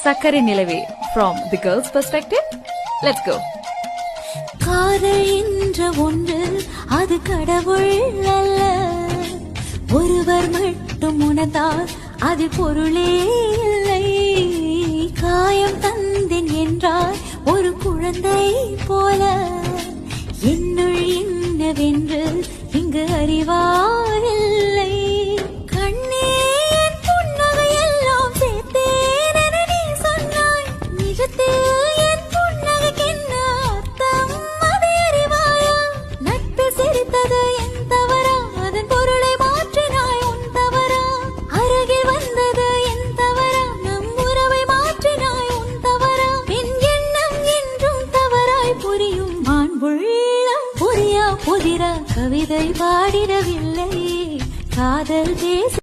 சக்கரை நிலவே from the girl's perspective. Let's go. காதல் என்ற ஒன்று அது கடவுள் அல்ல, ஒருவர் மட்டும் உணர்ந்தால் அது பொருளே இல்லை. காயம் தந்தேன் என்றால் ஒரு குழந்தை போல என்னுள் என்னவென்று இங்கு அறிவாரில்லை. கண்ணீர் புன்னகை எல்லாம் சேர்த்தேன் என நீ சொன்னாய், நிஜத்தில் என் புன்னகைக்கென்ன அர்த்தம் அதை அறிவாயா? நட்பு சிரித்தது என் தவறா, அதன் பொருளை மாற்றினாய் உன் தவறா? அருகில் வந்தது என் தவறா, நம் உறவை மாற்றினாய் உன் தவறா? என் எண்ணம் என்றும் தவறாய் புரியும் மாண்புள்ளம் புரியா புதிரா கவிதை பாடிடவில்லை, காதல் பேச